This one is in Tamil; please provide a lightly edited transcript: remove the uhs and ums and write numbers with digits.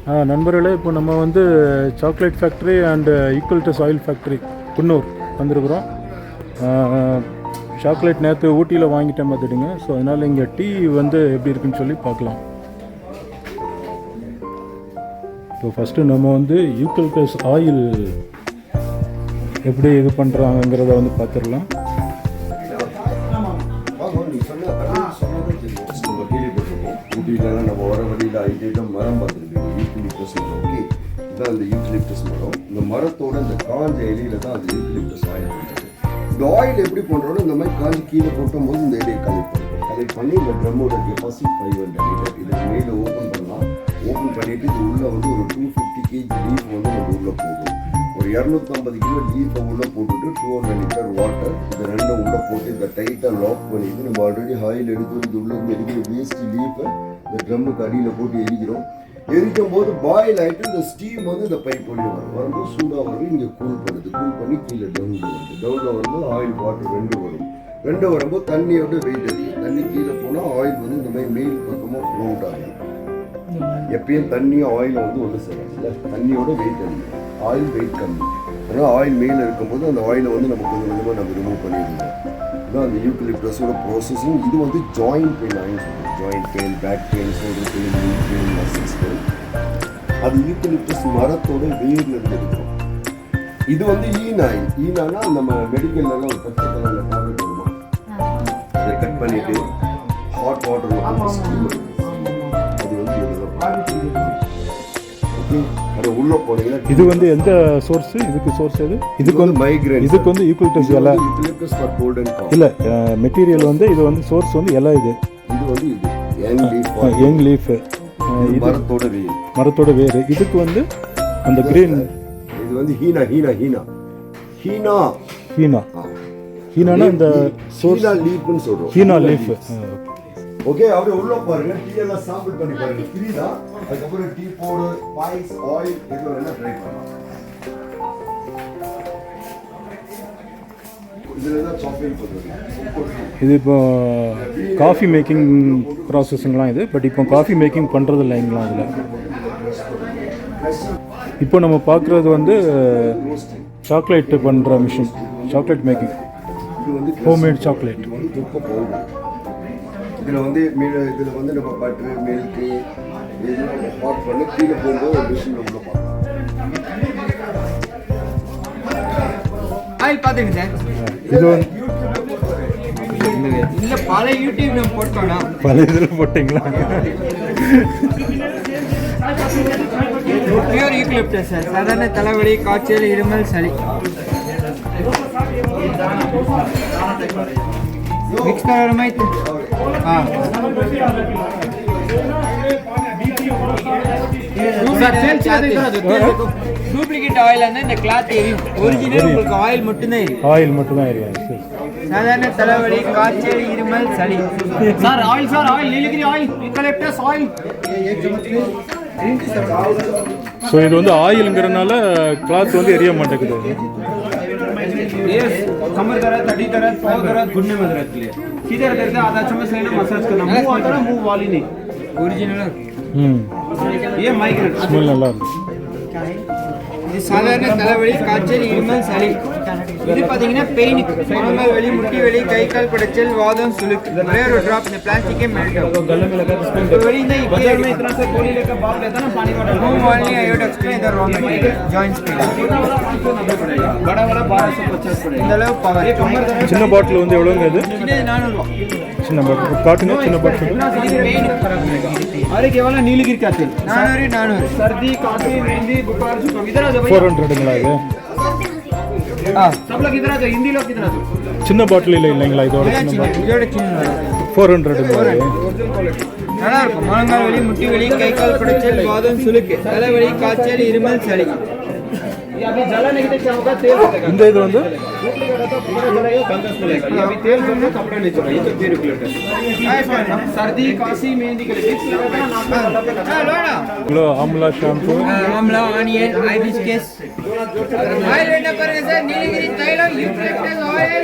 நண்பர்களே, இப்போ நம்ம வந்து chocolate factory and eucalyptus oil factory Coonoor வந்திருக்கிறோம். சாக்லேட் நேற்று ஊட்டியில் வாங்கிட்டேன் பார்த்துடுங்க. ஸோ அதனால் இங்கே டீ வந்து எப்படி இருக்குன்னு சொல்லி பார்க்கலாம். இப்போ ஃபஸ்ட்டு நம்ம வந்து யூக்கலிப்டஸ் ஆயில் எப்படி இது பண்ணுறாங்கிறத வந்து பார்த்துடலாம். ஊட்டிலலாம் நம்ம வர வழியில் ஐடியா மரம் பார்த்துருக்கோம். யூக்கலிப்டஸ் மரம். ஓகே, இதுதான் அந்த யூக்கலிப்டஸ் மரம். இந்த மரத்தோட இந்த காஞ்ச இலையில தான் அந்த யூக்கலிப்டஸ் ஆயில் பண்ணுறது. இந்த ஆயில் எப்படி பண்ணுறோன்னா, இந்த மாதிரி காஞ்சி கீழே போட்டும் போது இந்த இலையை கலெக்ட் பண்ணி இந்த ட்ரம்மோட கெப்பாசிட்டி 500 லிட்டர் இதுக்கு மேலே ஓப்பன் பண்ணலாம். ஓப்பன் பண்ணிவிட்டு இது உள்ளே வந்து ஒரு 250 kg லீஃப் வந்து நம்ம உள்ளே போகும். ஒரு 250 கிலோ லீஃபை உள்ளே போட்டுட்டு 200 லிட்டர் வாட்டர் இது ரெண்டும் உள்ளே போட்டு இந்த டைட்டாக லாக் பண்ணிட்டு நம்ம ஆல்ரெடி ஆயில் எடுத்து இது உள்ள எரிக்கிற வேஸ்ட் லீஃபை இந்த ட்ரம்முக்கு அடியில் போட்டு எரிக்கிறோம். எரிக்கும் போது பாயில் ஆகிட்டு இந்த ஸ்டீம் வந்து இந்த பைப் வழி வரும்போது சூடாக வரும். இங்கே கூல் பண்ணி கீழே டவுனில் வரும்போது ஆயில் வாட்டர் ரெண்டு வரும்போது தண்ணியோட வெயிட் அதிகம். தண்ணி கீழே போனால் ஆயில் வந்து இந்த மாதிரி மேல் பக்கமாக ஃப்ளோட் ஆகும். எப்பயும் தண்ணியும் ஆயிலும் வந்து ஒன்று செய்யலாம். தண்ணியோட வெயிட் அதிகம், ஆயில் வெயிட் கம்மி. அதனால் ஆயில் மேலே இருக்கும்போது அந்த ஆயிலை வந்து நம்ம கொஞ்சம் கொஞ்சமாக நம்ம ரிமூவ் பண்ணிடுவோம். இதுதான் அந்த யூக்கலிப்டஸோட ப்ராசஸிங். இது வந்து ஜாயிண்ட் பெயின் ஆயில் சொல்லுவோம். Joint pain, back pain, shoulder pain, knee pain, muscles pain. அது யூக்கலிப்டஸ் மரத்தோட வேர்ல இருந்து எடுக்கிறோம். இது வந்து ஈனானா நம்ம மெடிக்கல்லாம் ஒரு பச்சை கலரில் டேப்லெட் வருமா, அதை கட் பண்ணிட்டு ஹாட் வாட்டர் அது வந்து உள்ள போனீங்கன்னா இது வந்து எந்த சோர்ஸ்? இதுக்கு சோர்ஸ் எது? இதுக்கு வந்து மைக்ரேன். இதுக்கு வந்து யூக்கலிப்டஸ் இலை. Eucalyptus for cold and cough. இல்ல, மெட்டீரியல் வந்து இது வந்து சோர்ஸ் வந்து இலை. இது வந்து யங் லீஃப் மரத்தோட வேர். இதுக்கு வந்து அந்த கிரீன். இது வந்து ஹீனானா இந்த சோர்ஸ் லீஃப்னு சொல்றோம். ஹீனா லீஃப். ஓகே, அப்படியே உள்ள பாருங்க. டீ எல்லாம் சாம்பிள் பண்ணி பாருங்க. ஃப்ரீ தான். அதுக்கப்புறம் டீ பவுடர், ஸ்பைஸ், ஆயில் எது வேணா ட்ரை பண்ணலாம். இது இப்போ காஃபி மேக்கிங் ப்ராசஸ்ங்களாம் இது. பட் இப்போ காஃபி மேக்கிங் பண்ணுறது இல்லைங்களா அதில். இப்போ நம்ம பார்க்குறது வந்து சாக்லேட் பண்ணுற machine. Chocolate making, homemade chocolate. இதில் வந்து நம்ம பட்டரு, மில்க்கு இதெல்லாம் ஹாட் பண்ணி கீழே போகும்போது ஒரு மிஷினில் உள்ள பார்க்கலாம். ஆயில் பார்த்துங்க சார். இது வந்து இல்லை, பல யூடியூப் நம்ம போட்டோம்னா பல இதில் போட்டிங்களா? Pure eucalyptus sir. சாதாரண தலைவலி, காய்ச்சல், இருமல், சளி. மிக்ஸ் பண்ணுற மாதிரி. டூப்ளிகேட் ஆயில் இந்த கிளாத் எரியும். ஒரிஜினல் உங்களுக்கு ஆயில் மட்டும்தான் எரியும். சாதாரண தலைவலி, காய்ச்சல், இருமல், சளி. Sir oil Nilgiri oil, eucalyptus oil. So இது வந்து ஆயிலுங்கிறனால கிளாத் வந்து எரிய மாட்டேங்குது. कमर दर्द, हड्डी दर्द, पाँव दर्द, घुटने में दर्द के लिए सीधे रहते आधा चम्मच लेना, मसाज करना. मुंह आता है, मुंह वाली नहीं, ओरिजिनल. ये माइग्रेन स्मेल நல்லா இருக்கு. இது சாதாரண தலைவலி, காய்ச்சல், இருமல், சளி. இது பார்த்தீங்கன்னா பெயினுக்கு முழங்கால் வலி, முட்டி வலி, கை கால் குடைச்சல், வாதம், சுளுக்கு. ஒரே ஒரு ड्रॉप இந்த பிளாஸ்டிக்கே மெல்ட் ஆகும். गले में लगा तो वही नहीं बाजार में इतना से गोली लेकर बाप लेता ना पानी वाटर. मुंह वाली आयोडेक्स के इधर रॉ मटेरियल जॉइंट्स पे बड़ा 1250 पड़ेगा. இந்த அளவு பவர். சின்ன பாட்டில் வந்து எவ்வளவுங்க இது? இது 400 ரூபாய். சின்ன பாட்டில் காட்டுங்க. சின்ன பாட்டில் पेन खराब रहेगा. अरे केवल नीलगिरी का तेल 400 सर्दी, काफी, मेहंदी, बुखार, जुकाम. इधर आ जाओ 400ங்களா இது? सब लोग इधर आ जाओ. हिंदी लोग इधर आ जाओ. சின்ன பாட்டில் இல்லைங்களா? இதோட சின்ன பாட்டில் 400ங்களா? நல்லா இருக்கும். முழங்கால் வலி, முட்டி வலி, கை கால் குடைச்சல், வாதம், சுளுக்கு, தலைவலி, காய்ச்சல், இருமல், சளி. अभी जला नहीं तो क्या होगा, तेल होगा. இந்த இது வந்து अभी तेल से कपड़ा नहीं चला. ये तो प्योर यूकलिप्टस. सर्दी, काशी, मेहंदी के लिए கிலோ ஆம்லா ஷாம்பு, आंवला, ऑनियन, हाइबिस्कस. ऑयल लेना पड़ेगा सर. नीलगिरी तैल, यूकलिप्टस ऑयल.